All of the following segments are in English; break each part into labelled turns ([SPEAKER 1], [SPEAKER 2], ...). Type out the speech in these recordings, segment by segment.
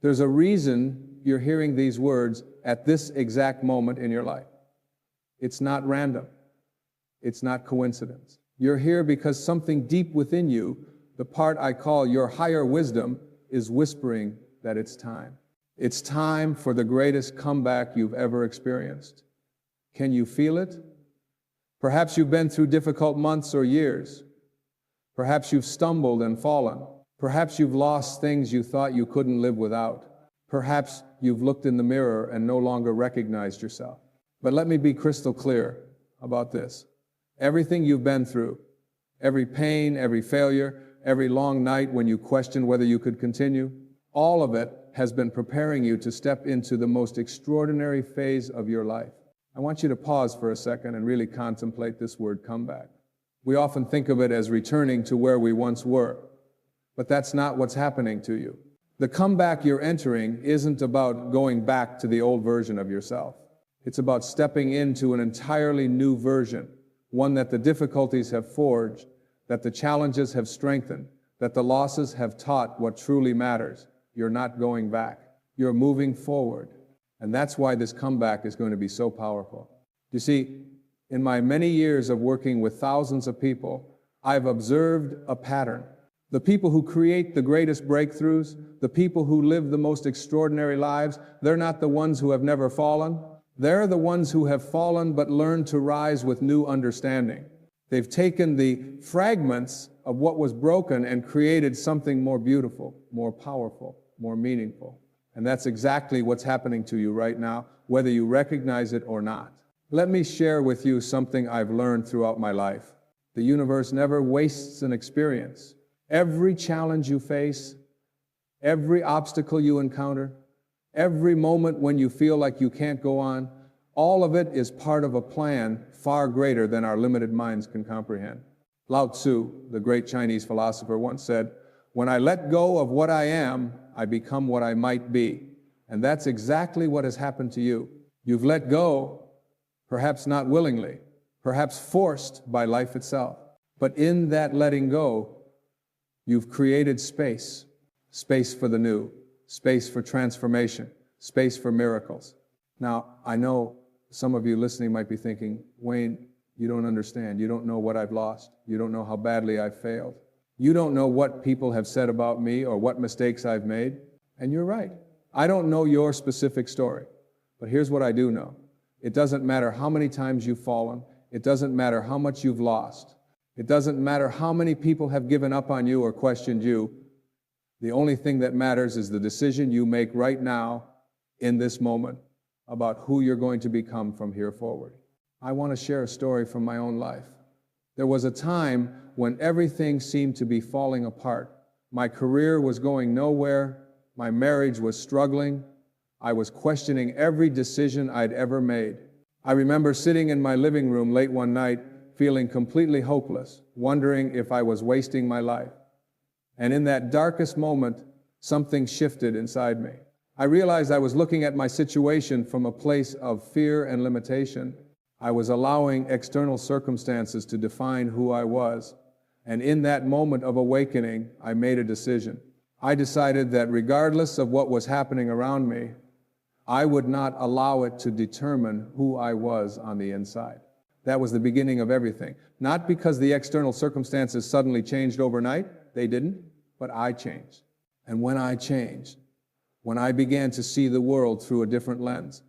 [SPEAKER 1] There's a reason you're hearing these words at this exact moment in your life. It's not random. It's not coincidence. You're here because something deep within you, the part I call your higher wisdom, is whispering that it's time. It's time for the greatest comeback you've ever experienced. Can you feel it? Perhaps you've been through difficult months or years. Perhaps you've stumbled and fallen. Perhaps you've lost things you thought you couldn't live without. Perhaps you've looked in the mirror and no longer recognized yourself. But let me be crystal clear about this. Everything you've been through, every pain, every failure, every long night when you questioned whether you could continue, all of it has been preparing you to step into the most extraordinary phase of your life. I want you to pause for a second and really contemplate this word comeback. We often think of it as returning to where we once were, but that's not what's happening to you. The comeback you're entering isn't about going back to the old version of yourself. It's about stepping into an entirely new version, one that the difficulties have forged, that the challenges have strengthened, that the losses have taught what truly matters. You're not going back. You're moving forward. And that's why this comeback is going to be so powerful. You see, in my many years of working with thousands of people, I've observed a pattern. The people who create the greatest breakthroughs, the people who live the most extraordinary lives, they're not the ones who have never fallen. They're the ones who have fallen but learned to rise with new understanding. They've taken the fragments of what was broken and created something more beautiful, more powerful, more meaningful. And that's exactly what's happening to you right now, whether you recognize it or not. Let me share with you something I've learned throughout my life. The universe never wastes an experience. Every challenge you face, every obstacle you encounter, every moment when you feel like you can't go on, all of it is part of a plan far greater than our limited minds can comprehend. Lao Tzu, the great Chinese philosopher, once said, "When I let go of what I am, I become what I might be." And that's exactly what has happened to you. You've let go, perhaps not willingly, perhaps forced by life itself. But in that letting go, you've created space. Space for the new, space for transformation, space for miracles. Now, I know some of you listening might be thinking, "Wayne, you don't understand. You don't know what I've lost. You don't know how badly I've failed. You don't know what people have said about me or what mistakes I've made." And you're right. I don't know your specific story. But here's what I do know. It doesn't matter how many times you've fallen. It doesn't matter how much you've lost. It doesn't matter how many people have given up on you or questioned you. The only thing that matters is the decision you make right now in this moment about who you're going to become from here forward. I want to share a story from my own life. There was a time when everything seemed to be falling apart. My career was going nowhere. My marriage was struggling. I was questioning every decision I'd ever made. I remember sitting in my living room late one night, feeling completely hopeless, wondering if I was wasting my life. And in that darkest moment, something shifted inside me. I realized I was looking at my situation from a place of fear and limitation. I was allowing external circumstances to define who I was. And in that moment of awakening, I made a decision. I decided that regardless of what was happening around me, I would not allow it to determine who I was on the inside. That was the beginning of everything. Not because the external circumstances suddenly changed overnight, they didn't, but I changed. And when I changed, when I began to see the world through a different lens,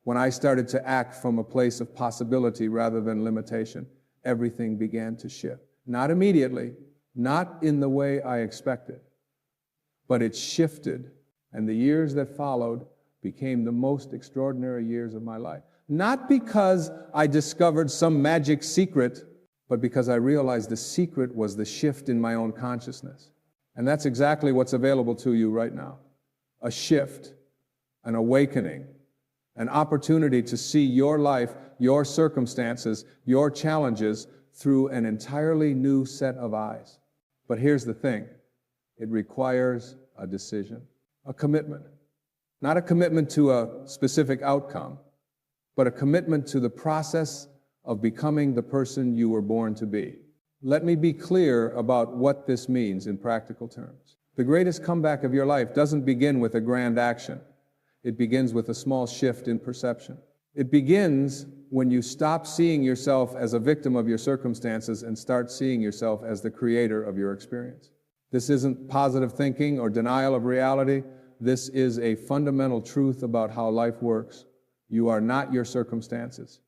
[SPEAKER 1] when I started to act from a place of possibility rather than limitation, everything began to shift. Not immediately, not in the way I expected, but it shifted, and the years that followed became the most extraordinary years of my life. Not because I discovered some magic secret, but because I realized the secret was the shift in my own consciousness. And that's exactly what's available to you right now. A shift, an awakening, an opportunity to see your life, your circumstances, your challenges through an entirely new set of eyes. But here's the thing. It requires a decision, a commitment. Not a commitment to a specific outcome, but a commitment to the process of becoming the person you were born to be. Let me be clear about what this means in practical terms. The greatest comeback of your life doesn't begin with a grand action. It begins with a small shift in perception. It begins when you stop seeing yourself as a victim of your circumstances and start seeing yourself as the creator of your experience. This isn't positive thinking or denial of reality. This is a fundamental truth about how life works. You are not your circumstances.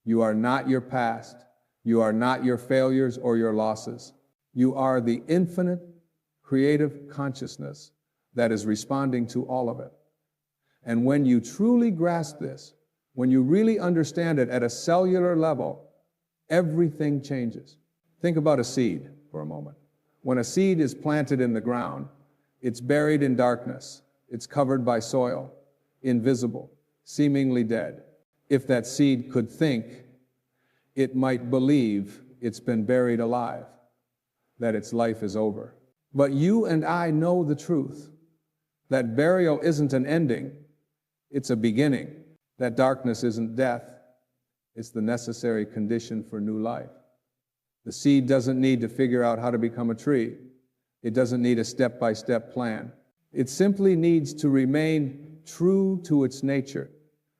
[SPEAKER 1] You are not your past. You are not your failures or your losses. You are the infinite creative consciousness that is responding to all of it. And when you truly grasp this, when you really understand it at a cellular level, everything changes. Think about a seed for a moment. When a seed is planted in the ground, it's buried in darkness. It's covered by soil, invisible, seemingly dead. If that seed could think, it might believe it's been buried alive, that its life is over. But you and I know the truth, that burial isn't an ending, it's a beginning. That darkness isn't death, it's the necessary condition for new life. The seed doesn't need to figure out how to become a tree. It doesn't need a step-by-step plan. It simply needs to remain true to its nature,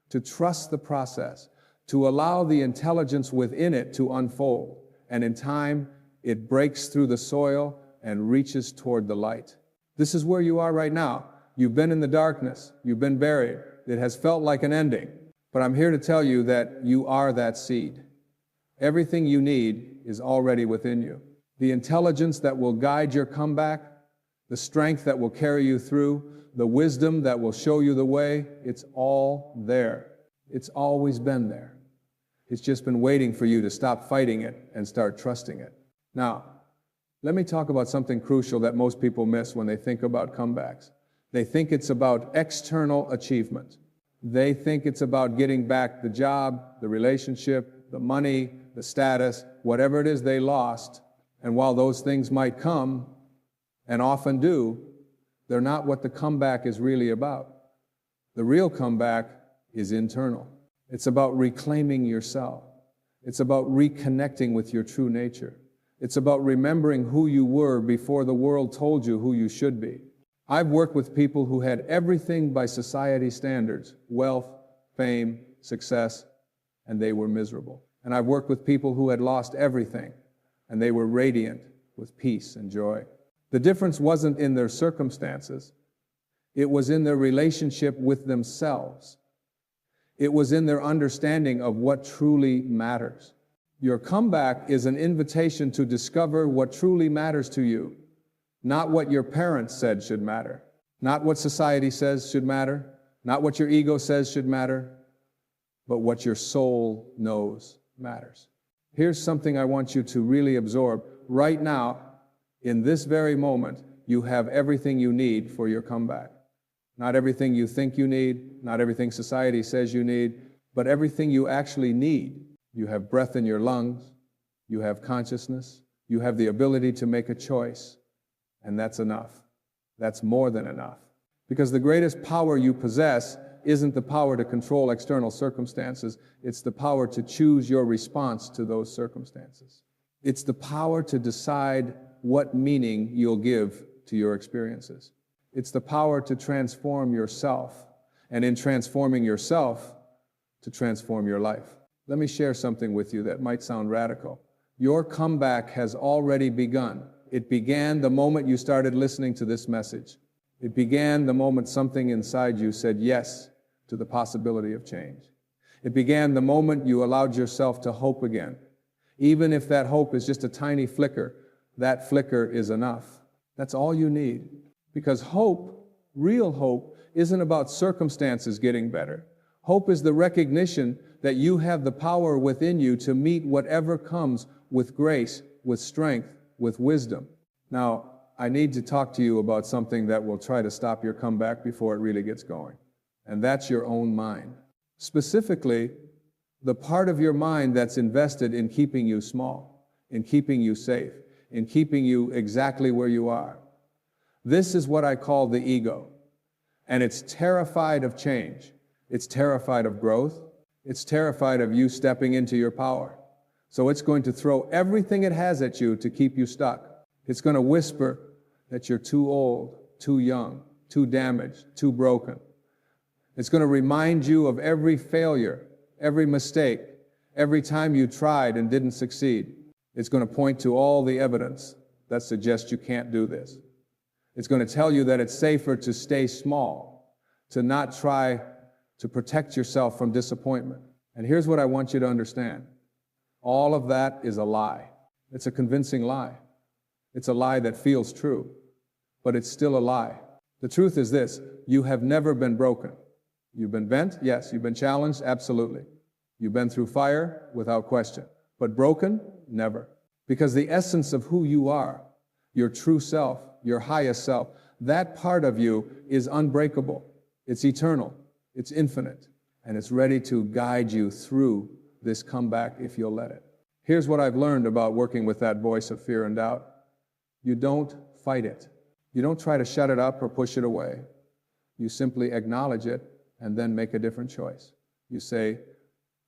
[SPEAKER 1] to trust the process, to allow the intelligence within it to unfold. And in time, it breaks through the soil and reaches toward the light. This is where you are right now. You've been in the darkness. You've been buried. It has felt like an ending. But I'm here to tell you that you are that seed. Everything you need is already within you. The intelligence that will guide your comeback, the strength that will carry you through, the wisdom that will show you the way, it's all there. It's always been there. It's just been waiting for you to stop fighting it and start trusting it. Now, let me talk about something crucial that most people miss when they think about comebacks. They think it's about external achievement. They think it's about getting back the job, the relationship, the money, the status, whatever it is they lost. And while those things might come, and often do, they're not what the comeback is really about. The real comeback is internal. It's about reclaiming yourself. It's about reconnecting with your true nature. It's about remembering who you were before the world told you who you should be. I've worked with people who had everything by society standards, wealth, fame, success, and they were miserable. And I've worked with people who had lost everything, and they were radiant with peace and joy. The difference wasn't in their circumstances. It was in their relationship with themselves. It was in their understanding of what truly matters. Your comeback is an invitation to discover what truly matters to you, not what your parents said should matter, not what society says should matter, not what your ego says should matter, but what your soul knows matters. Here's something I want you to really absorb. Right now, in this very moment, you have everything you need for your comeback. Not everything you think you need, not everything society says you need, but everything you actually need. You have breath in your lungs, you have consciousness, you have the ability to make a choice, and that's enough. That's more than enough. Because the greatest power you possess isn't the power to control external circumstances, it's the power to choose your response to those circumstances. It's the power to decide what meaning you'll give to your experiences. It's the power to transform yourself, and in transforming yourself, to transform your life. Let me share something with you that might sound radical. Your comeback has already begun. It began the moment you started listening to this message. It began the moment something inside you said yes to the possibility of change. It began the moment you allowed yourself to hope again. Even if that hope is just a tiny flicker, that flicker is enough. That's all you need. Because hope, real hope, isn't about circumstances getting better. Hope is the recognition that you have the power within you to meet whatever comes with grace, with strength, with wisdom. Now, I need to talk to you about something that will try to stop your comeback before it really gets going. And that's your own mind. Specifically, the part of your mind that's invested in keeping you small, in keeping you safe, in keeping you exactly where you are. This is what I call the ego. And it's terrified of change. It's terrified of growth. It's terrified of you stepping into your power. So it's going to throw everything it has at you to keep you stuck. It's going to whisper that you're too old, too young, too damaged, too broken. It's going to remind you of every failure, every mistake, every time you tried and didn't succeed. It's going to point to all the evidence that suggests you can't do this. It's going to tell you that it's safer to stay small, to not try to protect yourself from disappointment. And here's what I want you to understand. All of that is a lie. It's a convincing lie. It's a lie that feels true, but it's still a lie. The truth is this: you have never been broken. You've been bent? Yes. You've been challenged? Absolutely. You've been through fire? Without question. But broken? Never. Because the essence of who you are, your true self, your highest self, that part of you is unbreakable. It's eternal. It's infinite. And it's ready to guide you through this comeback if you'll let it. Here's what I've learned about working with that voice of fear and doubt. You don't fight it. You don't try to shut it up or push it away. You simply acknowledge it and then make a different choice. You say,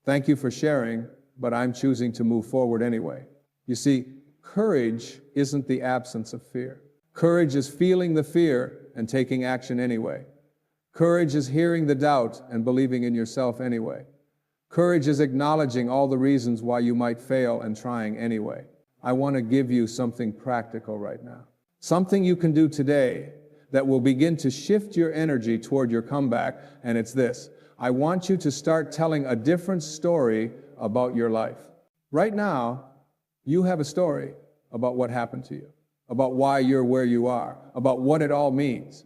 [SPEAKER 1] thank you for sharing, but I'm choosing to move forward anyway. You see, courage isn't the absence of fear. Courage is feeling the fear and taking action anyway. Courage is hearing the doubt and believing in yourself anyway. Courage is acknowledging all the reasons why you might fail and trying anyway. I want to give you something practical right now. Something you can do today that will begin to shift your energy toward your comeback, and it's this. I want you to start telling a different story about your life. Right now, you have a story about what happened to you, about why you're where you are, about what it all means.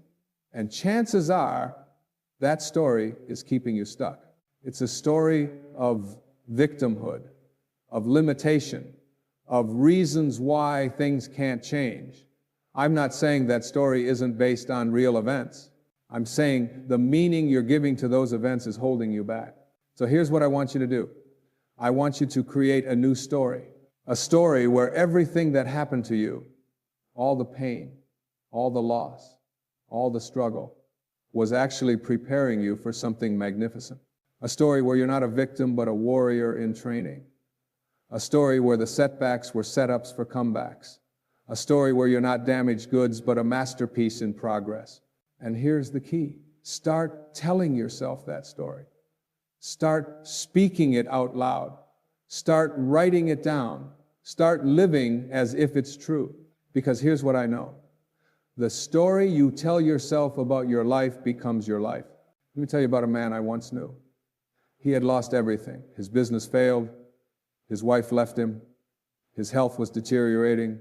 [SPEAKER 1] And chances are that story is keeping you stuck. It's a story of victimhood, of limitation, of reasons why things can't change. I'm not saying that story isn't based on real events. I'm saying the meaning you're giving to those events is holding you back. So here's what I want you to do. I want you to create a new story, a story where everything that happened to you, all the pain, all the loss, all the struggle, was actually preparing you for something magnificent. A story where you're not a victim but a warrior in training. A story where the setbacks were setups for comebacks. A story where you're not damaged goods but a masterpiece in progress. And here's the key. Start telling yourself that story. Start speaking it out loud. Start writing it down. Start living as if it's true. Because here's what I know. The story you tell yourself about your life becomes your life. Let me tell you about a man I once knew. He had lost everything. His business failed. His wife left him. His health was deteriorating.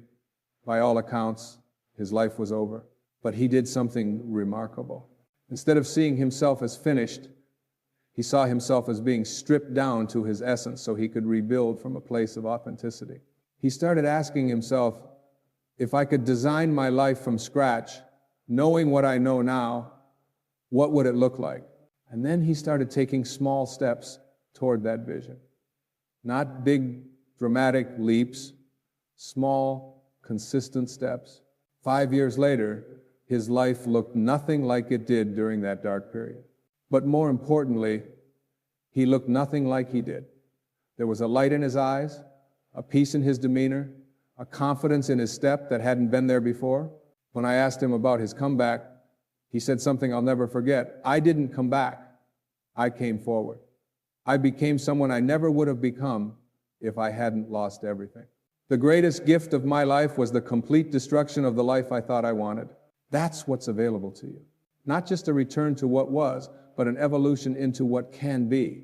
[SPEAKER 1] By all accounts, his life was over. But he did something remarkable. Instead of seeing himself as finished, he saw himself as being stripped down to his essence so he could rebuild from a place of authenticity. He started asking himself, if I could design my life from scratch, knowing what I know now, what would it look like? And then he started taking small steps toward that vision. Not big, dramatic leaps, small, consistent steps. 5 years later, his life looked nothing like it did during that dark period. But more importantly, he looked nothing like he did. There was a light in his eyes, a peace in his demeanor, a confidence in his step that hadn't been there before. When I asked him about his comeback, he said something I'll never forget. I didn't come back. I came forward. I became someone I never would have become if I hadn't lost everything. The greatest gift of my life was the complete destruction of the life I thought I wanted. That's what's available to you. Not just a return to what was, but an evolution into what can be.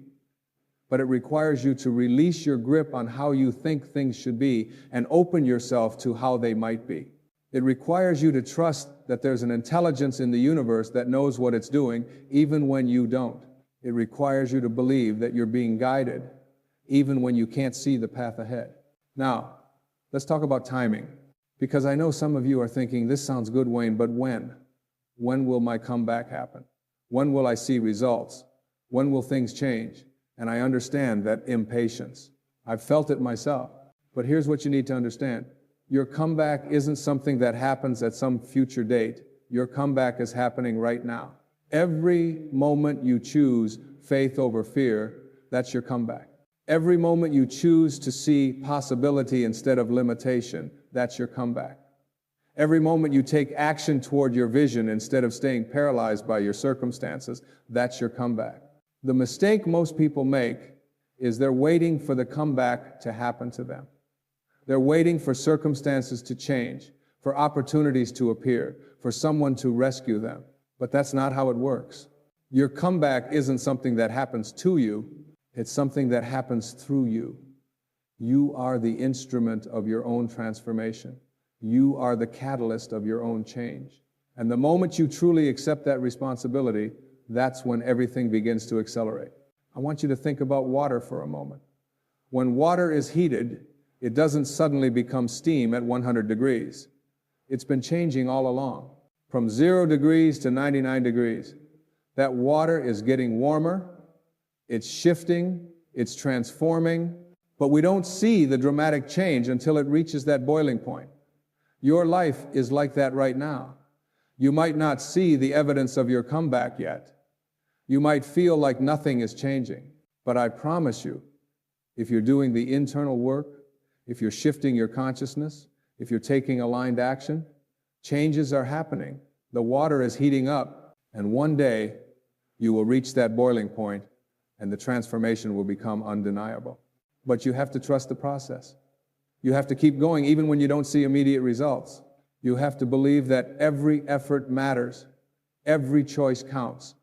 [SPEAKER 1] But it requires you to release your grip on how you think things should be and open yourself to how they might be. It requires you to trust that there's an intelligence in the universe that knows what it's doing, even when you don't. It requires you to believe that you're being guided, even when you can't see the path ahead. Now, let's talk about timing. Because I know some of you are thinking, this sounds good, Wayne, but when? When will my comeback happen? When will I see results? When will things change? And I understand that impatience. I've felt it myself. But here's what you need to understand. Your comeback isn't something that happens at some future date. Your comeback is happening right now. Every moment you choose faith over fear, that's your comeback. Every moment you choose to see possibility instead of limitation, that's your comeback. Every moment you take action toward your vision instead of staying paralyzed by your circumstances, that's your comeback. The mistake most people make is they're waiting for the comeback to happen to them. They're waiting for circumstances to change, for opportunities to appear, for someone to rescue them. But that's not how it works. Your comeback isn't something that happens to you, it's something that happens through you. You are the instrument of your own transformation. You are the catalyst of your own change. And the moment you truly accept that responsibility, that's when everything begins to accelerate. I want you to think about water for a moment. When water is heated, it doesn't suddenly become steam at 100 degrees. It's been changing all along, from 0 degrees to 99 degrees. That water is getting warmer, it's shifting, it's transforming, but we don't see the dramatic change until it reaches that boiling point. Your life is like that right now. You might not see the evidence of your comeback yet. You might feel like nothing is changing, but I promise you, if you're doing the internal work, if you're shifting your consciousness, if you're taking aligned action, changes are happening. The water is heating up, and one day you will reach that boiling point and the transformation will become undeniable. But you have to trust the process. You have to keep going even when you don't see immediate results. You have to believe that every effort matters. Every choice counts.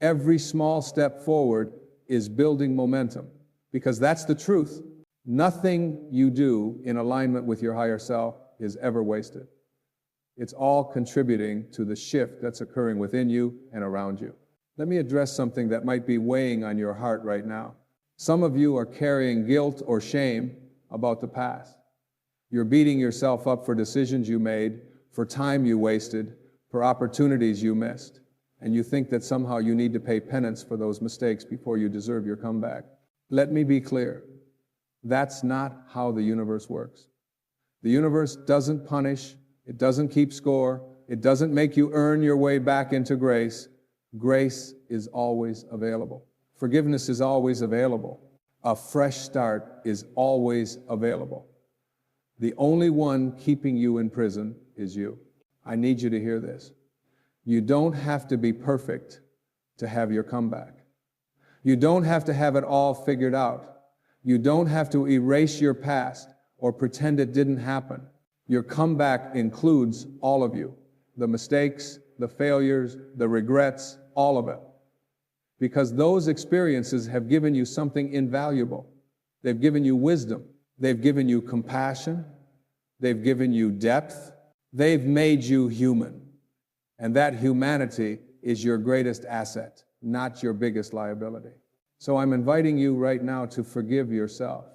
[SPEAKER 1] Every small step forward is building momentum, because that's the truth. Nothing you do in alignment with your higher self is ever wasted. It's all contributing to the shift that's occurring within you and around you. Let me address something that might be weighing on your heart right now. Some of you are carrying guilt or shame about the past. You're beating yourself up for decisions you made, for time you wasted, for opportunities you missed. And you think that somehow you need to pay penance for those mistakes before you deserve your comeback. Let me be clear. That's not how the universe works. The universe doesn't punish, it doesn't keep score, it doesn't make you earn your way back into grace. Grace is always available. Forgiveness is always available. A fresh start is always available. The only one keeping you in prison is you. I need you to hear this. You don't have to be perfect to have your comeback. You don't have to have it all figured out. You don't have to erase your past or pretend it didn't happen. Your comeback includes all of you. The mistakes, the failures, the regrets, all of it. Because those experiences have given you something invaluable. They've given you wisdom. They've given you compassion. They've given you depth. They've made you human. And that humanity is your greatest asset, not your biggest liability. So I'm inviting you right now to forgive yourself,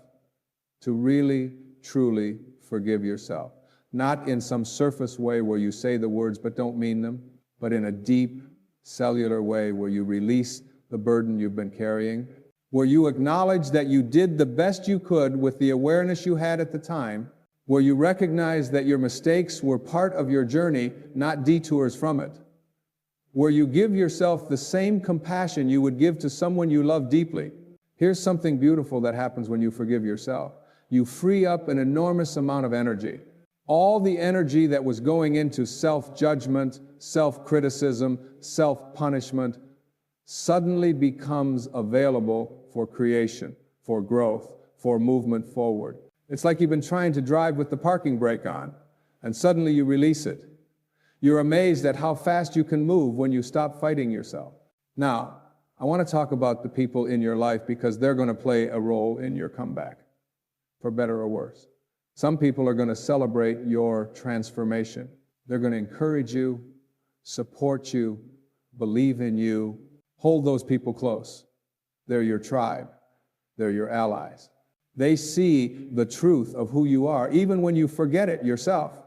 [SPEAKER 1] to really, truly forgive yourself. Not in some surface way where you say the words but don't mean them, but in a deep, cellular way where you release the burden you've been carrying, where you acknowledge that you did the best you could with the awareness you had at the time, where you recognize that your mistakes were part of your journey, not detours from it, where you give yourself the same compassion you would give to someone you love deeply. Here's something beautiful that happens when you forgive yourself. You free up an enormous amount of energy. All the energy that was going into self-judgment, self-criticism, self-punishment suddenly becomes available for creation, for growth, for movement forward. It's like you've been trying to drive with the parking brake on, and suddenly you release it. You're amazed at how fast you can move when you stop fighting yourself. Now, I want to talk about the people in your life because they're going to play a role in your comeback, for better or worse. Some people are going to celebrate your transformation. They're going to encourage you, support you, believe in you. Hold those people close. They're your tribe. They're your allies. They see the truth of who you are, even when you forget it yourself.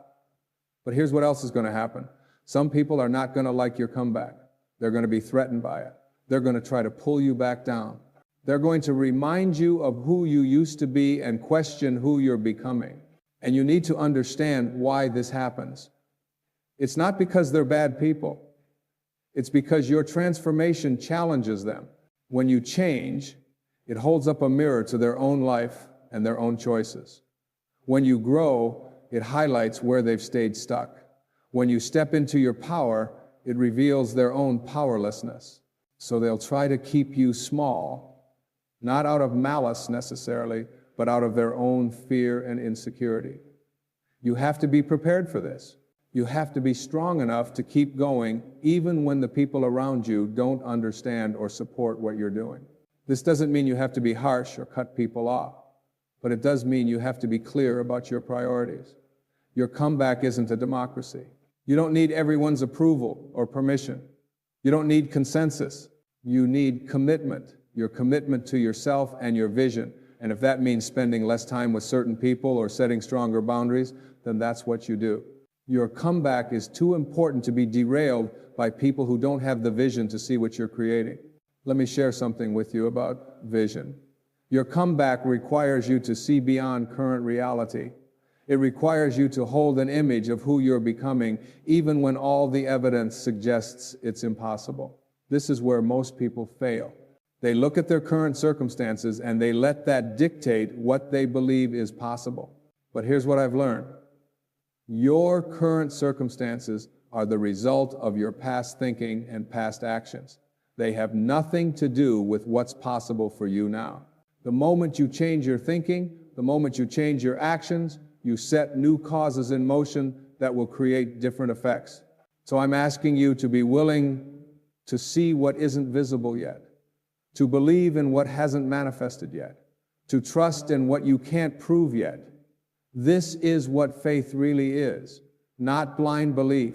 [SPEAKER 1] But here's what else is going to happen. Some people are not going to like your comeback. They're going to be threatened by it. They're going to try to pull you back down. They're going to remind you of who you used to be and question who you're becoming. And you need to understand why this happens. It's not because they're bad people. It's because your transformation challenges them. When you change, it holds up a mirror to their own life and their own choices. When you grow, it highlights where they've stayed stuck. When you step into your power, it reveals their own powerlessness. So they'll try to keep you small, not out of malice necessarily, but out of their own fear and insecurity. You have to be prepared for this. You have to be strong enough to keep going even when the people around you don't understand or support what you're doing. This doesn't mean you have to be harsh or cut people off, but it does mean you have to be clear about your priorities. Your comeback isn't a democracy. You don't need everyone's approval or permission. You don't need consensus. You need commitment, your commitment to yourself and your vision. And if that means spending less time with certain people or setting stronger boundaries, then that's what you do. Your comeback is too important to be derailed by people who don't have the vision to see what you're creating. Let me share something with you about vision. Your comeback requires you to see beyond current reality. It requires you to hold an image of who you're becoming, even when all the evidence suggests it's impossible. This is where most people fail. They look at their current circumstances and they let that dictate what they believe is possible. But here's what I've learned. Your current circumstances are the result of your past thinking and past actions. They have nothing to do with what's possible for you now. The moment you change your thinking, the moment you change your actions, you set new causes in motion that will create different effects. So I'm asking you to be willing to see what isn't visible yet, to believe in what hasn't manifested yet, to trust in what you can't prove yet. This is what faith really is, not blind belief,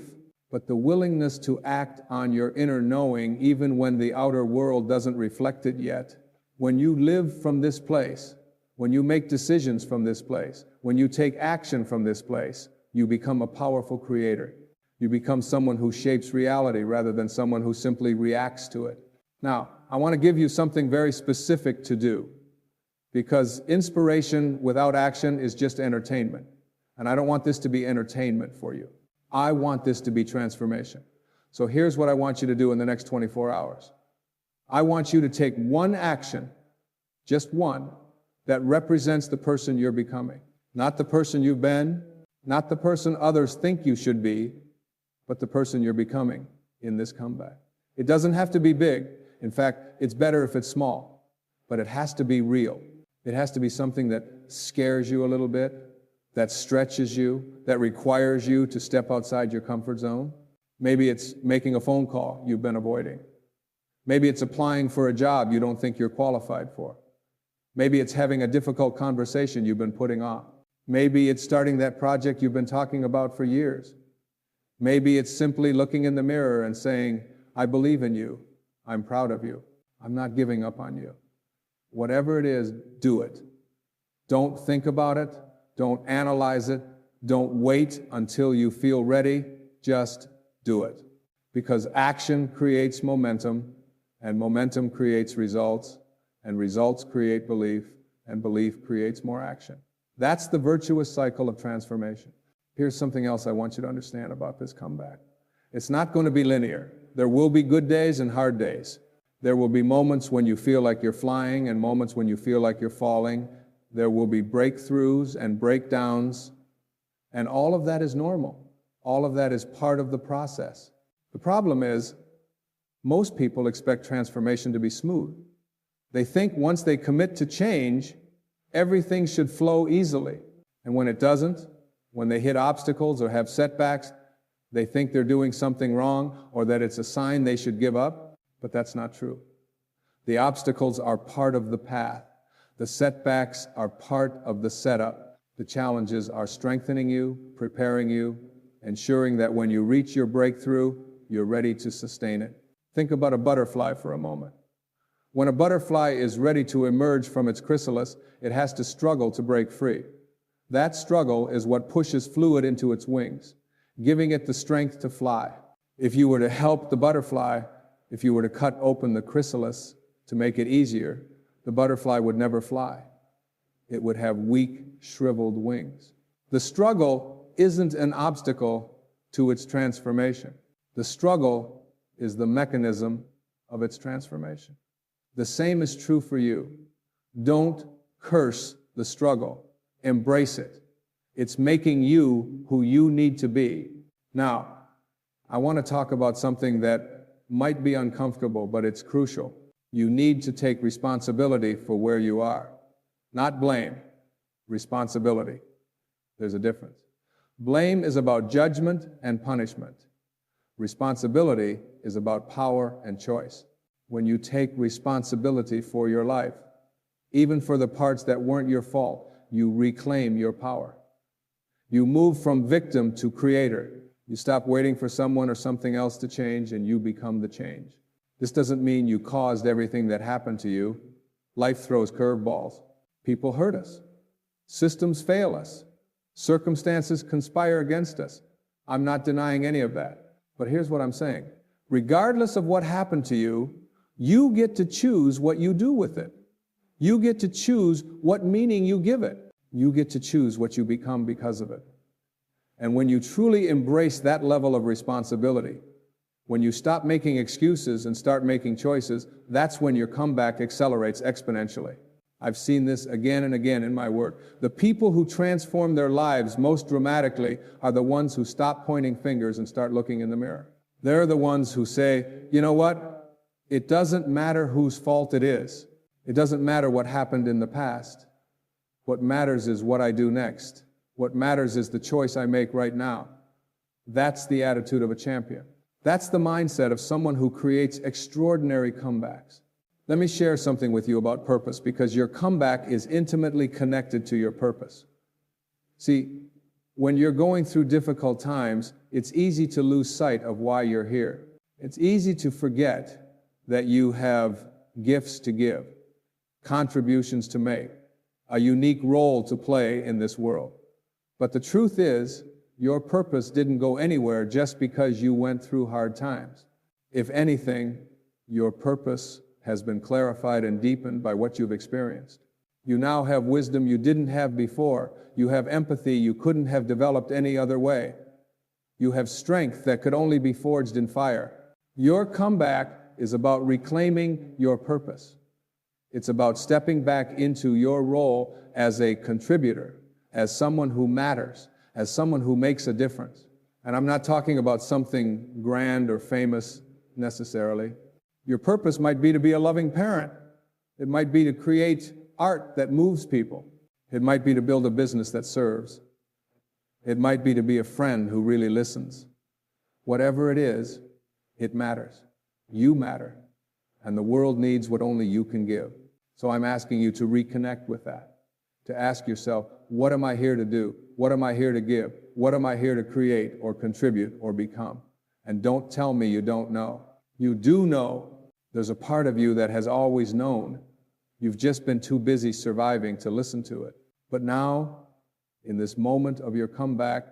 [SPEAKER 1] but the willingness to act on your inner knowing even when the outer world doesn't reflect it yet. When you live from this place, when you make decisions from this place, when you take action from this place, you become a powerful creator. You become someone who shapes reality rather than someone who simply reacts to it. Now, I want to give you something very specific to do, because inspiration without action is just entertainment. And I don't want this to be entertainment for you. I want this to be transformation. So here's what I want you to do in the next 24 hours. I want you to take one action, just one, that represents the person you're becoming. Not the person you've been, not the person others think you should be, but the person you're becoming in this comeback. It doesn't have to be big. In fact, it's better if it's small, but it has to be real. It has to be something that scares you a little bit, that stretches you, that requires you to step outside your comfort zone. Maybe it's making a phone call you've been avoiding. Maybe it's applying for a job you don't think you're qualified for. Maybe it's having a difficult conversation you've been putting off. Maybe it's starting that project you've been talking about for years. Maybe it's simply looking in the mirror and saying, I believe in you. I'm proud of you. I'm not giving up on you. Whatever it is, do it. Don't think about it. Don't analyze it. Don't wait until you feel ready. Just do it. Because action creates momentum, and momentum creates results, and results create belief, and belief creates more action. That's the virtuous cycle of transformation. Here's something else I want you to understand about this comeback. It's not going to be linear. There will be good days and hard days. There will be moments when you feel like you're flying and moments when you feel like you're falling. There will be breakthroughs and breakdowns, and all of that is normal. All of that is part of the process. The problem is, most people expect transformation to be smooth. They think once they commit to change, everything should flow easily. And when it doesn't, when they hit obstacles or have setbacks, they think they're doing something wrong or that it's a sign they should give up, but that's not true. The obstacles are part of the path. The setbacks are part of the setup. The challenges are strengthening you, preparing you, ensuring that when you reach your breakthrough, you're ready to sustain it. Think about a butterfly for a moment. When a butterfly is ready to emerge from its chrysalis, it has to struggle to break free. That struggle is what pushes fluid into its wings, giving it the strength to fly. If you were to help the butterfly, if you were to cut open the chrysalis to make it easier, the butterfly would never fly. It would have weak, shriveled wings. The struggle isn't an obstacle to its transformation. The struggle is the mechanism of its transformation. The same is true for you. Don't curse the struggle. Embrace it. It's making you who you need to be, Now, I want to talk about something that might be uncomfortable, but it's crucial. You need to take responsibility for where you are. Not blame, responsibility. There's a difference. Blame is about judgment and punishment. Responsibility is about power and choice. When you take responsibility for your life, even for the parts that weren't your fault, you reclaim your power. You move from victim to creator. You stop waiting for someone or something else to change, and you become the change. This doesn't mean you caused everything that happened to you. Life throws curveballs. People hurt us. Systems fail us. Circumstances conspire against us. I'm not denying any of that. But here's what I'm saying. Regardless of what happened to you, you get to choose what you do with it. You get to choose what meaning you give it. You get to choose what you become because of it. And when you truly embrace that level of responsibility, when you stop making excuses and start making choices, that's when your comeback accelerates exponentially. I've seen this again and again in my work. The people who transform their lives most dramatically are the ones who stop pointing fingers and start looking in the mirror. They're the ones who say, you know what? It doesn't matter whose fault it is. It doesn't matter what happened in the past. What matters is what I do next. What matters is the choice I make right now. That's the attitude of a champion. That's the mindset of someone who creates extraordinary comebacks. Let me share something with you about purpose, because your comeback is intimately connected to your purpose. See, when you're going through difficult times, it's easy to lose sight of why you're here. It's easy to forget that you have gifts to give, contributions to make, a unique role to play in this world. But the truth is, your purpose didn't go anywhere just because you went through hard times. If anything, your purpose has been clarified and deepened by what you've experienced. You now have wisdom you didn't have before. You have empathy you couldn't have developed any other way. You have strength that could only be forged in fire. Your comeback is about reclaiming your purpose. It's about stepping back into your role as a contributor, as someone who matters, as someone who makes a difference. And I'm not talking about something grand or famous necessarily. Your purpose might be to be a loving parent. It might be to create art that moves people. It might be to build a business that serves. It might be to be a friend who really listens. Whatever it is, it matters. You matter. And the world needs what only you can give. So I'm asking you to reconnect with that. To ask yourself, what am I here to do? What am I here to give? What am I here to create or contribute or become? And don't tell me you don't know. You do know. There's a part of you that has always known. You've just been too busy surviving to listen to it. But now, in this moment of your comeback,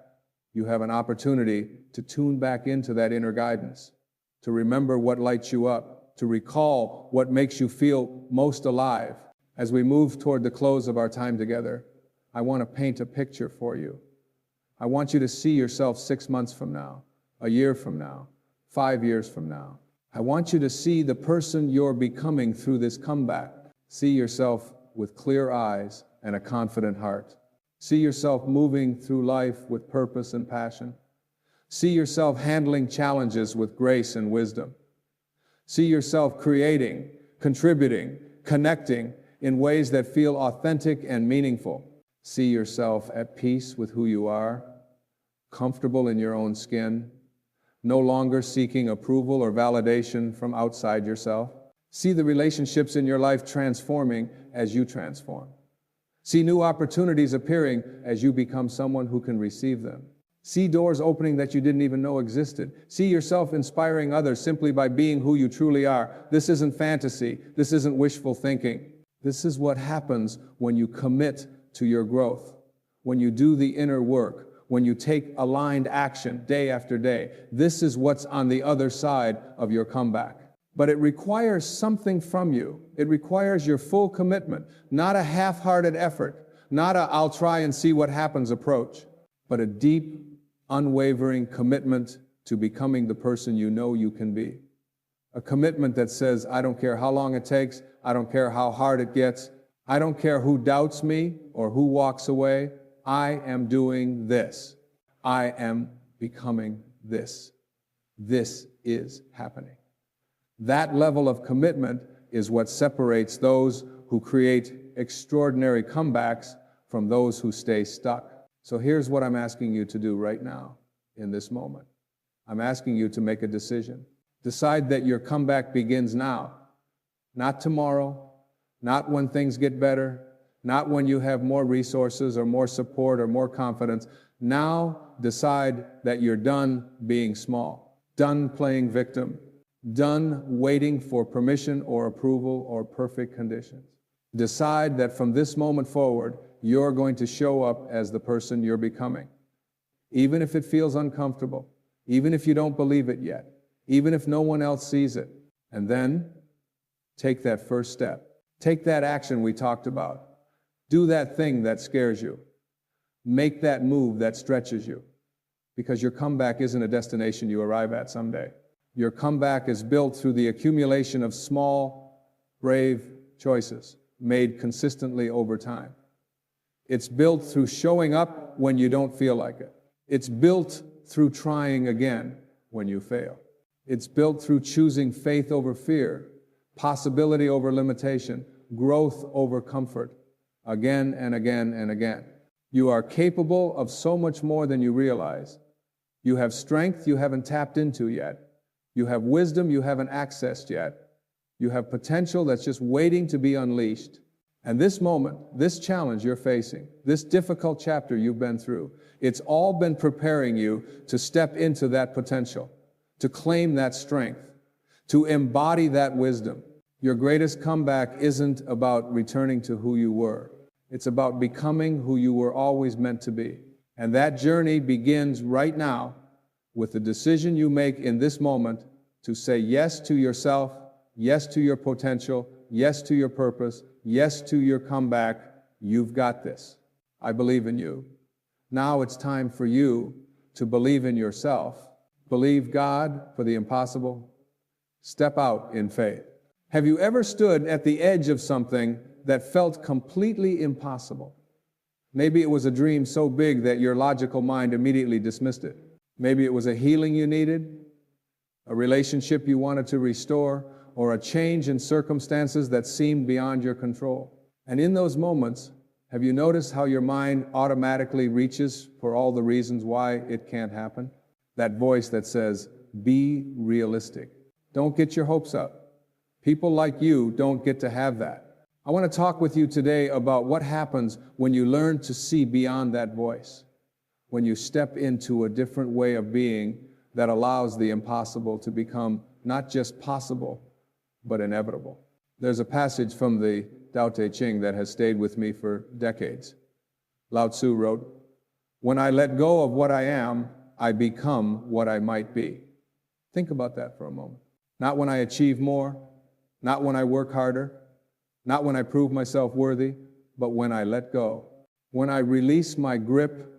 [SPEAKER 1] you have an opportunity to tune back into that inner guidance, to remember what lights you up, to recall what makes you feel most alive. As we move toward the close of our time together, I want to paint a picture for you. I want you to see yourself 6 months from now, a year from now, 5 years from now. I want you to see the person you're becoming through this comeback. See yourself with clear eyes and a confident heart. See yourself moving through life with purpose and passion. See yourself handling challenges with grace and wisdom. See yourself creating, contributing, connecting in ways that feel authentic and meaningful. See yourself at peace with who you are, comfortable in your own skin, no longer seeking approval or validation from outside yourself. See the relationships in your life transforming as you transform. See new opportunities appearing as you become someone who can receive them. See doors opening that you didn't even know existed. See yourself inspiring others simply by being who you truly are. This isn't fantasy. This isn't wishful thinking. This is what happens when you commit to your growth, when you do the inner work, when you take aligned action day after day. This is what's on the other side of your comeback. But it requires something from you. It requires your full commitment, not a half-hearted effort, not a I'll try and see what happens approach, but a deep, unwavering commitment to becoming the person you know you can be. A commitment that says, I don't care how long it takes, I don't care how hard it gets, I don't care who doubts me or who walks away, I am doing this. I am becoming this. This is happening. That level of commitment is what separates those who create extraordinary comebacks from those who stay stuck. So here's what I'm asking you to do right now, in this moment. I'm asking you to make a decision. Decide that your comeback begins now, not tomorrow, not when things get better, not when you have more resources or more support or more confidence. Now decide that you're done being small, done playing victim, done waiting for permission or approval or perfect conditions. Decide that from this moment forward, you're going to show up as the person you're becoming. Even if it feels uncomfortable, even if you don't believe it yet, even if no one else sees it. And then take that first step. Take that action we talked about. Do that thing that scares you. Make that move that stretches you. Because your comeback isn't a destination you arrive at someday. Your comeback is built through the accumulation of small, brave choices made consistently over time. It's built through showing up when you don't feel like it. It's built through trying again when you fail. It's built through choosing faith over fear, possibility over limitation, growth over comfort, again and again and again. You are capable of so much more than you realize. You have strength you haven't tapped into yet. You have wisdom you haven't accessed yet. You have potential that's just waiting to be unleashed. And this moment, this challenge you're facing, this difficult chapter you've been through, it's all been preparing you to step into that potential, to claim that strength, to embody that wisdom. Your greatest comeback isn't about returning to who you were. It's about becoming who you were always meant to be. And that journey begins right now with the decision you make in this moment to say yes to yourself, yes to your potential, yes to your purpose, yes to your comeback. You've got this. I believe in you. Now it's time for you to believe in yourself. Believe God for the impossible. Step out in faith. Have you ever stood at the edge of something that felt completely impossible? Maybe it was a dream so big that your logical mind immediately dismissed it. Maybe it was a healing you needed, a relationship you wanted to restore, or a change in circumstances that seemed beyond your control. And in those moments, have you noticed how your mind automatically reaches for all the reasons why it can't happen? That voice that says, be realistic. Don't get your hopes up. People like you don't get to have that. I want to talk with you today about what happens when you learn to see beyond that voice, when you step into a different way of being that allows the impossible to become not just possible, but inevitable. There's a passage from the Tao Te Ching that has stayed with me for decades. Lao Tzu wrote, "When I let go of what I am, I become what I might be." Think about that for a moment. Not when I achieve more, not when I work harder, not when I prove myself worthy, but when I let go. When I release my grip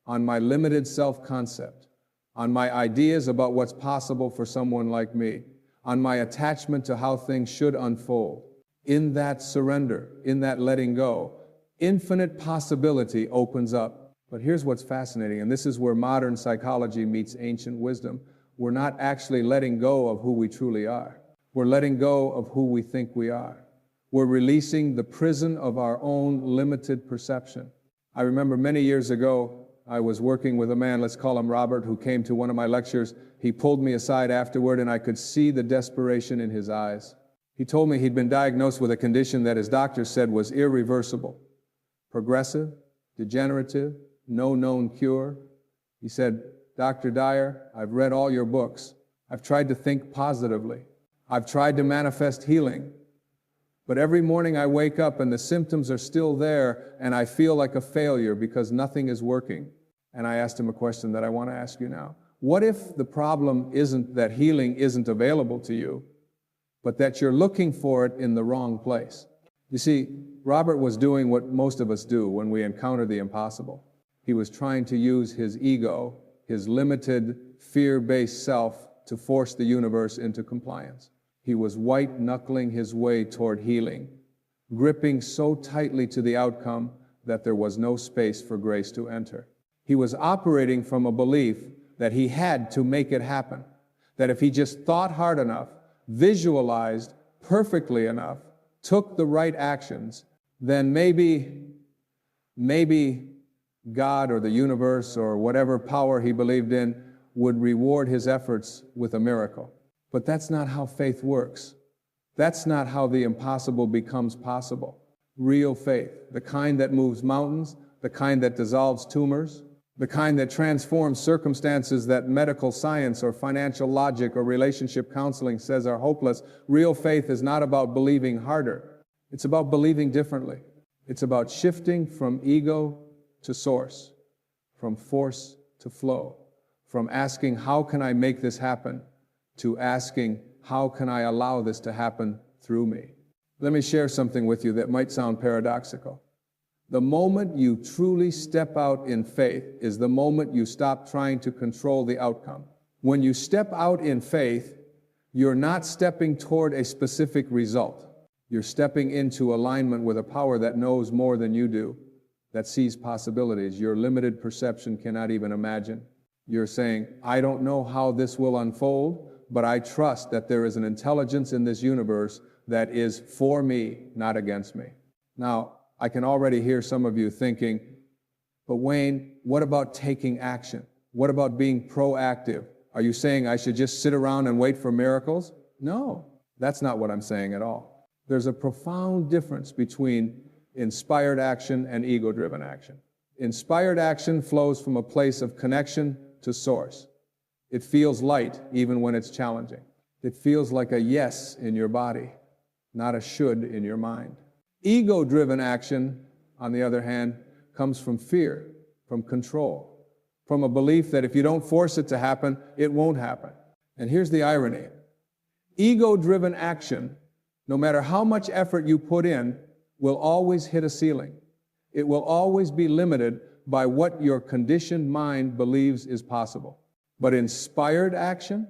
[SPEAKER 1] on my limited self-concept, on my ideas about what's possible for someone like me, on my attachment to how things should unfold. In that surrender, in that letting go, infinite possibility opens up. But here's what's fascinating, and this is where modern psychology meets ancient wisdom. We're not actually letting go of who we truly are. We're letting go of who we think we are. We're releasing the prison of our own limited perception. I remember many years ago, I was working with a man, let's call him Robert, who came to one of my lectures. He pulled me aside afterward, and I could see the desperation in his eyes. He told me he'd been diagnosed with a condition that his doctor said was irreversible, progressive, degenerative, no known cure. He said, "Dr. Dyer, I've read all your books. I've tried to think positively. I've tried to manifest healing. But every morning I wake up and the symptoms are still there, and I feel like a failure because nothing is working." And I asked him a question that I want to ask you now. What if the problem isn't that healing isn't available to you, but that you're looking for it in the wrong place? You see, Robert was doing what most of us do when we encounter the impossible. He was trying to use his ego, his limited, fear-based self, to force the universe into compliance. He was white-knuckling his way toward healing, gripping so tightly to the outcome that there was no space for grace to enter. He was operating from a belief that he had to make it happen. That if he just thought hard enough, visualized perfectly enough, took the right actions, then maybe God or the universe or whatever power he believed in would reward his efforts with a miracle. But that's not how faith works. That's not how the impossible becomes possible. Real faith, the kind that moves mountains, the kind that dissolves tumors, the kind that transforms circumstances that medical science or financial logic or relationship counseling says are hopeless. Real faith is not about believing harder. It's about believing differently. It's about shifting from ego to source, from force to flow, from asking, how can I make this happen, to asking, how can I allow this to happen through me? Let me share something with you that might sound paradoxical. The moment you truly step out in faith is the moment you stop trying to control the outcome. When you step out in faith, you're not stepping toward a specific result. You're stepping into alignment with a power that knows more than you do, that sees possibilities your limited perception cannot even imagine. You're saying, I don't know how this will unfold, but I trust that there is an intelligence in this universe that is for me, not against me. Now, I can already hear some of you thinking, but Wayne, what about taking action? What about being proactive? Are you saying I should just sit around and wait for miracles? No, that's not what I'm saying at all. There's a profound difference between inspired action and ego-driven action. Inspired action flows from a place of connection to source. It feels light even when it's challenging. It feels like a yes in your body, not a should in your mind. Ego-driven action, on the other hand, comes from fear, from control, from a belief that if you don't force it to happen, it won't happen. And here's the irony. Ego-driven action, no matter how much effort you put in, will always hit a ceiling. It will always be limited by what your conditioned mind believes is possible. But inspired action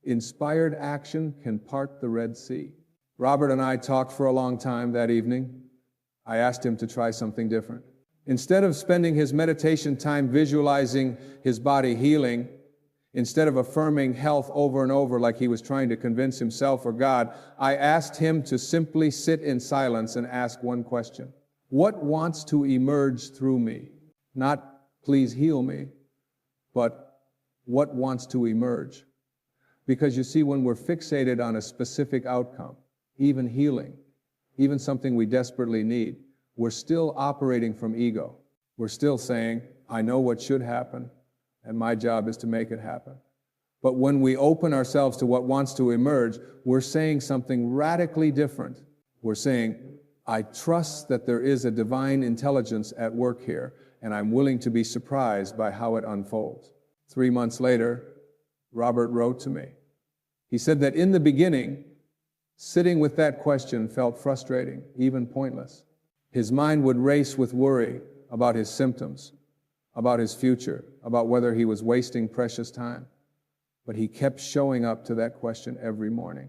[SPEAKER 1] can part the Red Sea. Robert and I talked for a long time that evening. I asked him to try something different. Instead of spending his meditation time visualizing his body healing, instead of affirming health over and over like he was trying to convince himself or God, I asked him to simply sit in silence and ask one question. What wants to emerge through me? Not, please heal me, but what wants to emerge? Because you see, when we're fixated on a specific outcome, even healing, even something we desperately need, we're still operating from ego. We're still saying, I know what should happen, and my job is to make it happen. But when we open ourselves to what wants to emerge, we're saying something radically different. We're saying, I trust that there is a divine intelligence at work here, and I'm willing to be surprised by how it unfolds. 3 months later, Robert wrote to me. He said that in the beginning, sitting with that question felt frustrating, even pointless. His mind would race with worry about his symptoms, about his future, about whether he was wasting precious time. But he kept showing up to that question every morning.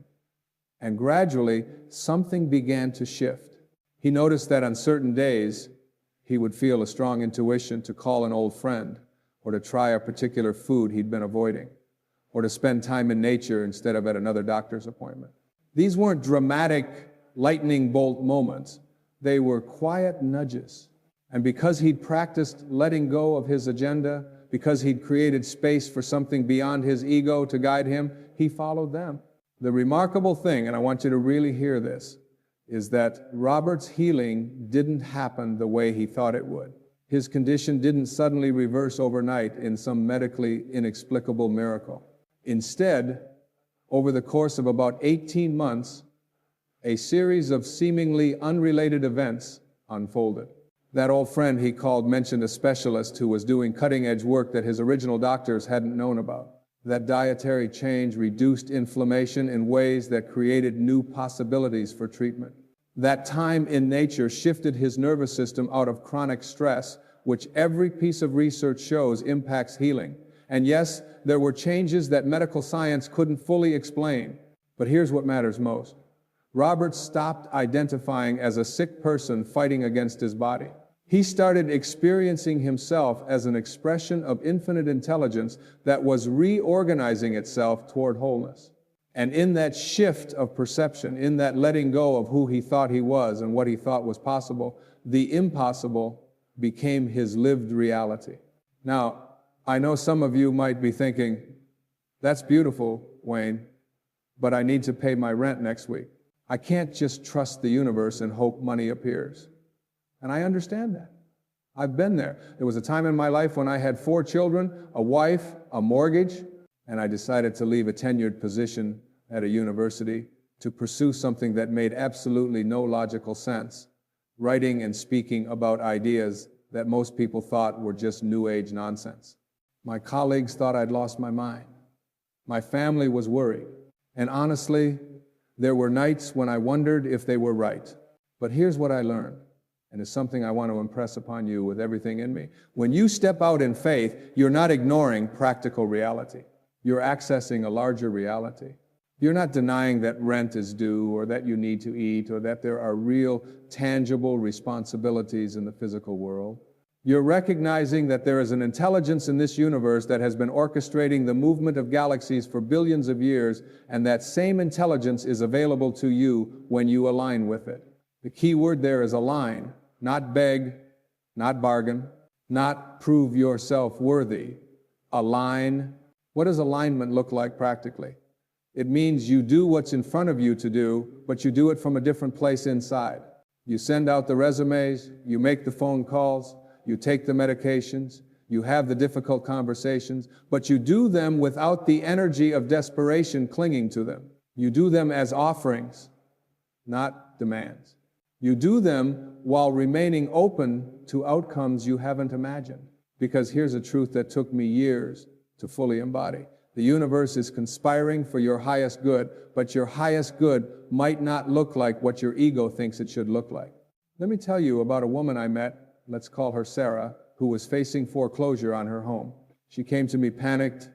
[SPEAKER 1] And gradually, something began to shift. He noticed that on certain days, he would feel a strong intuition to call an old friend, or to try a particular food he'd been avoiding, or to spend time in nature instead of at another doctor's appointment. These weren't dramatic lightning bolt moments. They were quiet nudges. And because he'd practiced letting go of his agenda, because he'd created space for something beyond his ego to guide him, he followed them. The remarkable thing, and I want you to really hear this, is that Robert's healing didn't happen the way he thought it would. His condition didn't suddenly reverse overnight in some medically inexplicable miracle. Instead, over the course of about 18 months, a series of seemingly unrelated events unfolded. That old friend he called mentioned a specialist who was doing cutting-edge work that his original doctors hadn't known about. That dietary change reduced inflammation in ways that created new possibilities for treatment. That time in nature shifted his nervous system out of chronic stress, which every piece of research shows impacts healing. And yes, there were changes that medical science couldn't fully explain. But here's what matters most. Robert stopped identifying as a sick person fighting against his body. He started experiencing himself as an expression of infinite intelligence that was reorganizing itself toward wholeness. And in that shift of perception, in that letting go of who he thought he was and what he thought was possible, the impossible became his lived reality. Now, I know some of you might be thinking, that's beautiful, Wayne, but I need to pay my rent next week. I can't just trust the universe and hope money appears. And I understand that. I've been there. There was a time in my life when I had 4 children, a wife, a mortgage, and I decided to leave a tenured position at a university to pursue something that made absolutely no logical sense, writing and speaking about ideas that most people thought were just New Age nonsense. My colleagues thought I'd lost my mind. My family was worried. And honestly, there were nights when I wondered if they were right. But here's what I learned, and it's something I want to impress upon you with everything in me. When you step out in faith, you're not ignoring practical reality. You're accessing a larger reality. You're not denying that rent is due or that you need to eat or that there are real, tangible responsibilities in the physical world. You're recognizing that there is an intelligence in this universe that has been orchestrating the movement of galaxies for billions of years, and that same intelligence is available to you when you align with it. The key word there is align, not beg, not bargain, not prove yourself worthy. Align. What does alignment look like practically? It means you do what's in front of you to do, but you do it from a different place inside. You send out the resumes, you make the phone calls, you take the medications, you have the difficult conversations, but you do them without the energy of desperation clinging to them. You do them as offerings, not demands. You do them while remaining open to outcomes you haven't imagined. Because here's a truth that took me years to fully embody. The universe is conspiring for your highest good, but your highest good might not look like what your ego thinks it should look like. Let me tell you about a woman I met, let's call her Sarah, who was facing foreclosure on her home. She came to me panicked,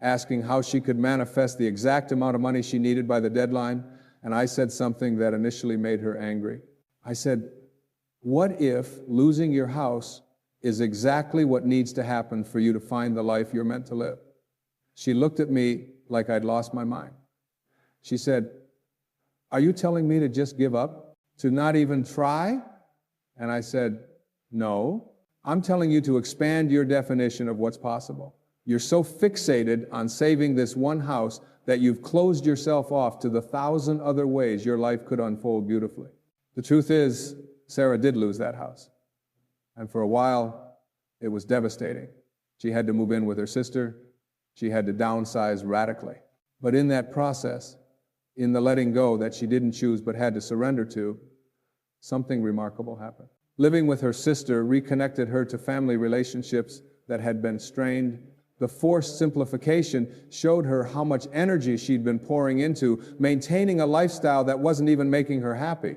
[SPEAKER 1] asking how she could manifest the exact amount of money she needed by the deadline, and I said something that initially made her angry. I said, what if losing your house is exactly what needs to happen for you to find the life you're meant to live? She looked at me like I'd lost my mind. She said, are you telling me to just give up? To not even try? And I said, no, I'm telling you to expand your definition of what's possible. You're so fixated on saving this one house that you've closed yourself off to the 1,000 other ways your life could unfold beautifully. The truth is, Sarah did lose that house. And for a while, it was devastating. She had to move in with her sister. She had to downsize radically. But in that process, in the letting go that she didn't choose but had to surrender to, something remarkable happened. Living with her sister reconnected her to family relationships that had been strained. The forced simplification showed her how much energy she'd been pouring into maintaining a lifestyle that wasn't even making her happy.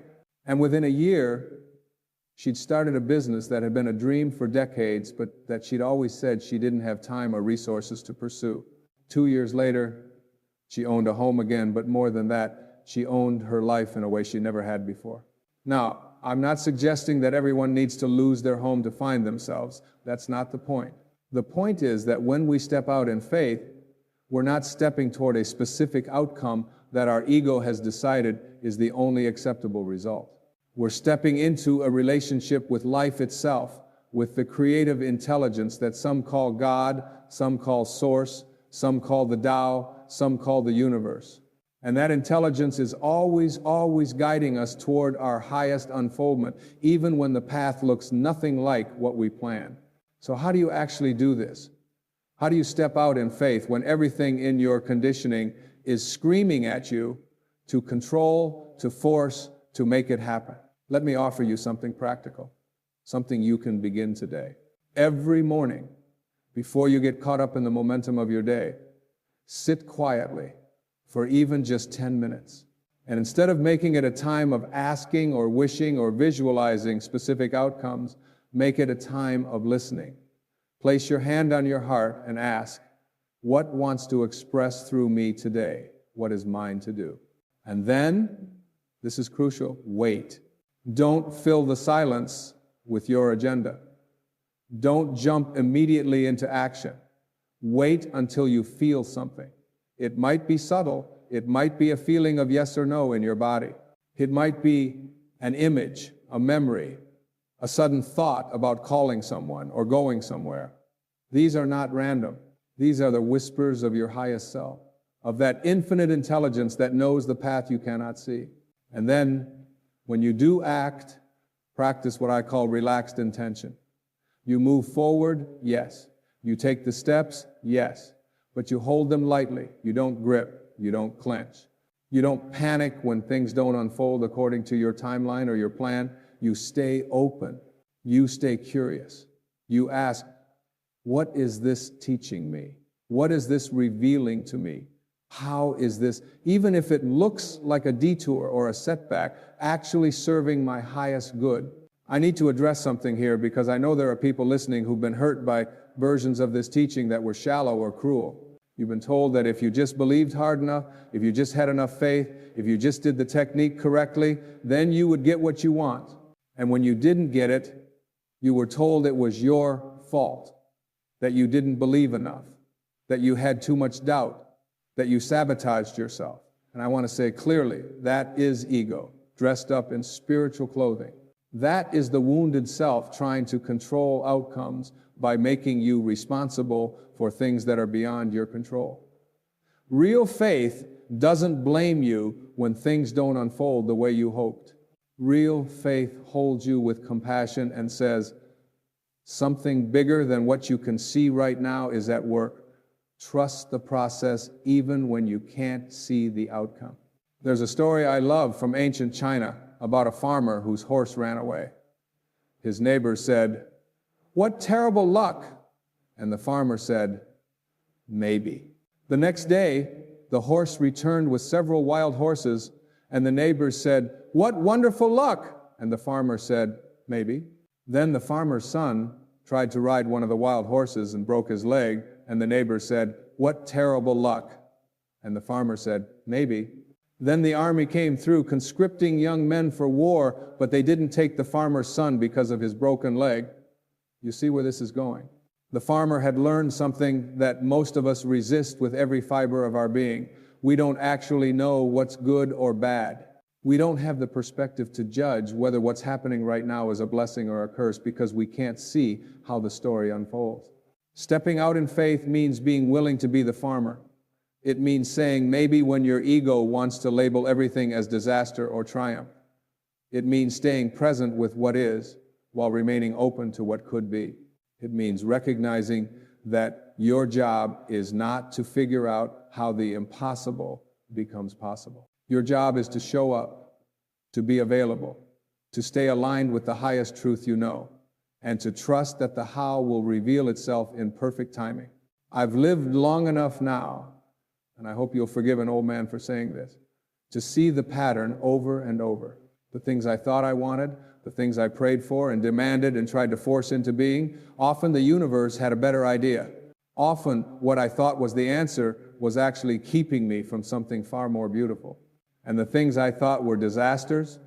[SPEAKER 1] And within a year, she'd started a business that had been a dream for decades, but that she'd always said she didn't have time or resources to pursue. 2 years later, she owned a home again, but more than that, she owned her life in a way she never had before. Now, I'm not suggesting that everyone needs to lose their home to find themselves. That's not the point. The point is that when we step out in faith, we're not stepping toward a specific outcome that our ego has decided is the only acceptable result. We're stepping into a relationship with life itself, with the creative intelligence that some call God, some call Source, some call the Tao, some call the universe. And that intelligence is always, always guiding us toward our highest unfoldment, even when the path looks nothing like what we planned. So how do you actually do this? How do you step out in faith when everything in your conditioning is screaming at you to control, to force, to make it happen? Let me offer you something practical, something you can begin today. Every morning, before you get caught up in the momentum of your day, sit quietly for even just 10 minutes. And instead of making it a time of asking or wishing or visualizing specific outcomes, make it a time of listening. Place your hand on your heart and ask, what wants to express through me today? What is mine to do? And then, this is crucial, wait. Don't fill the silence with your agenda. Don't jump immediately into action. Wait until you feel something. It might be subtle. It might be a feeling of yes or no in your body. It might be an image, a memory, a sudden thought about calling someone or going somewhere. These are not random. These are the whispers of your highest self, of that infinite intelligence that knows the path you cannot see. And then, when you do act, practice what I call relaxed intention. You move forward, yes. You take the steps, yes. But you hold them lightly. You don't grip. You don't clench. You don't panic when things don't unfold according to your timeline or your plan. You stay open. You stay curious. You ask, what is this teaching me? What is this revealing to me? How is this, even if it looks like a detour or a setback, actually serving my highest good? I need to address something here because I know there are people listening who've been hurt by versions of this teaching that were shallow or cruel. You've been told that if you just believed hard enough, if you just had enough faith, if you just did the technique correctly, then you would get what you want. And when you didn't get it, you were told it was your fault, that you didn't believe enough, that you had too much doubt, that you sabotaged yourself. And I want to say clearly, that is ego, dressed up in spiritual clothing. That is the wounded self trying to control outcomes by making you responsible for things that are beyond your control. Real faith doesn't blame you when things don't unfold the way you hoped. Real faith holds you with compassion and says, something bigger than what you can see right now is at work. Trust the process even when you can't see the outcome. There's a story I love from ancient China about a farmer whose horse ran away. His neighbor said, "What terrible luck!" And the farmer said, "Maybe." The next day, the horse returned with several wild horses, and the neighbors said, "What wonderful luck!" And the farmer said, "Maybe." Then the farmer's son tried to ride one of the wild horses and broke his leg, and the neighbor said, "What terrible luck!" And the farmer said, "Maybe." Then the army came through conscripting young men for war, but they didn't take the farmer's son because of his broken leg. You see where this is going? The farmer had learned something that most of us resist with every fiber of our being. We don't actually know what's good or bad. We don't have the perspective to judge whether what's happening right now is a blessing or a curse because we can't see how the story unfolds. Stepping out in faith means being willing to be the farmer. It means saying maybe when your ego wants to label everything as disaster or triumph. It means staying present with what is while remaining open to what could be. It means recognizing that your job is not to figure out how the impossible becomes possible. Your job is to show up, to be available, to stay aligned with the highest truth you know, and to trust that the how will reveal itself in perfect timing. I've lived long enough now, and I hope you'll forgive an old man for saying this, to see the pattern over and over. The things I thought I wanted, the things I prayed for and demanded and tried to force into being, often the universe had a better idea. Often what I thought was the answer was actually keeping me from something far more beautiful. And the things I thought were disasters,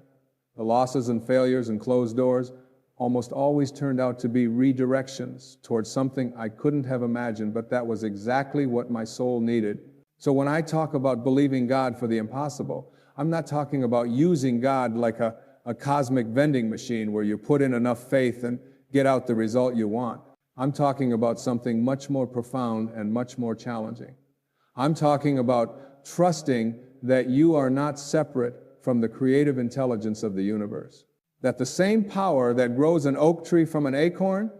[SPEAKER 1] the losses and failures and closed doors, almost always turned out to be redirections towards something I couldn't have imagined, but that was exactly what my soul needed. So when I talk about believing God for the impossible, I'm not talking about using God like a cosmic vending machine where you put in enough faith and get out the result you want. I'm talking about something much more profound and much more challenging. I'm talking about trusting that you are not separate from the creative intelligence of the universe. That the same power that grows an oak tree from an acorn,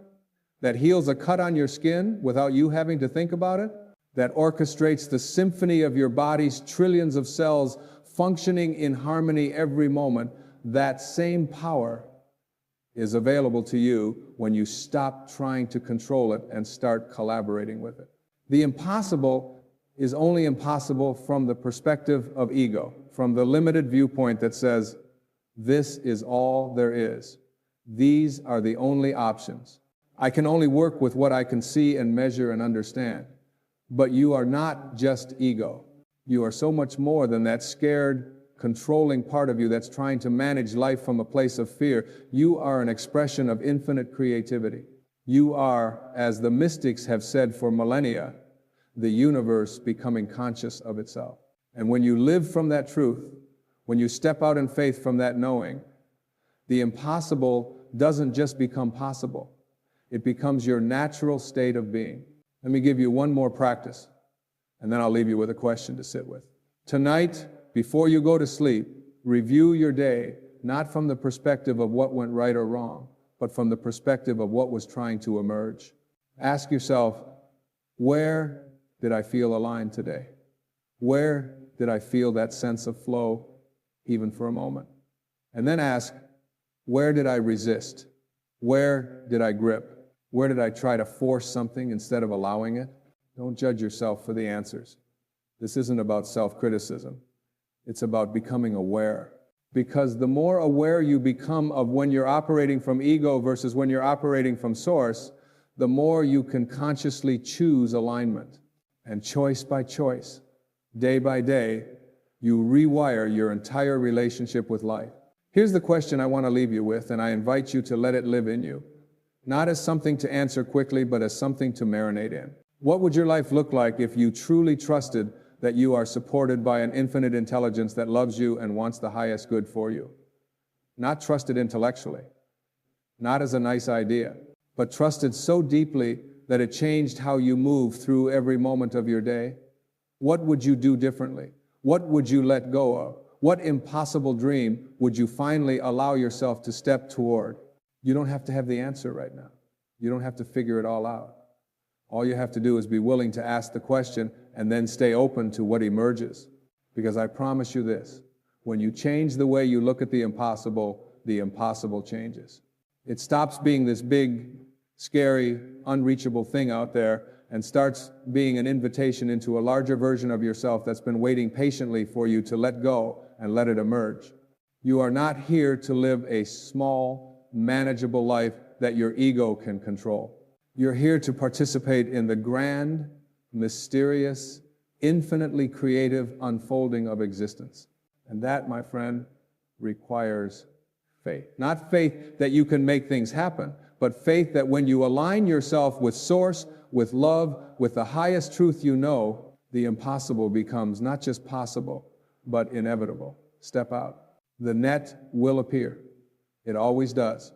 [SPEAKER 1] that heals a cut on your skin without you having to think about it, that orchestrates the symphony of your body's trillions of cells functioning in harmony every moment, that same power is available to you when you stop trying to control it and start collaborating with it. The impossible is only impossible from the perspective of ego, from the limited viewpoint that says, this is all there is. These are the only options. I can only work with what I can see and measure and understand. But you are not just ego. You are so much more than that scared, controlling part of you that's trying to manage life from a place of fear. You are an expression of infinite creativity. You are, as the mystics have said for millennia, the universe becoming conscious of itself. And when you live from that truth, when you step out in faith from that knowing, the impossible doesn't just become possible. It becomes your natural state of being. Let me give you one more practice, and then I'll leave you with a question to sit with. Tonight, before you go to sleep, review your day, not from the perspective of what went right or wrong, but from the perspective of what was trying to emerge. Ask yourself, where did I feel aligned today? Where did I feel that sense of flow, even for a moment? And then ask, where did I resist? Where did I grip? Where did I try to force something instead of allowing it? Don't judge yourself for the answers. This isn't about self-criticism. It's about becoming aware. Because the more aware you become of when you're operating from ego versus when you're operating from source, the more you can consciously choose alignment. And choice by choice, day by day, you rewire your entire relationship with life. Here's the question I want to leave you with, and I invite you to let it live in you. Not as something to answer quickly, but as something to marinate in. What would your life look like if you truly trusted that you are supported by an infinite intelligence that loves you and wants the highest good for you? Not trusted intellectually, not as a nice idea, but trusted so deeply that it changed how you move through every moment of your day. What would you do differently? What would you let go of? What impossible dream would you finally allow yourself to step toward? You don't have to have the answer right now. You don't have to figure it all out. All you have to do is be willing to ask the question and then stay open to what emerges. Because I promise you this, when you change the way you look at the impossible changes. It stops being this big, scary, unreachable thing out there and starts being an invitation into a larger version of yourself that's been waiting patiently for you to let go and let it emerge. You are not here to live a small, manageable life that your ego can control. You're here to participate in the grand, mysterious, infinitely creative unfolding of existence. And that, my friend, requires faith. Not faith that you can make things happen, but faith that when you align yourself with source, with love, with the highest truth you know, the impossible becomes not just possible, but inevitable. Step out. The net will appear. It always does.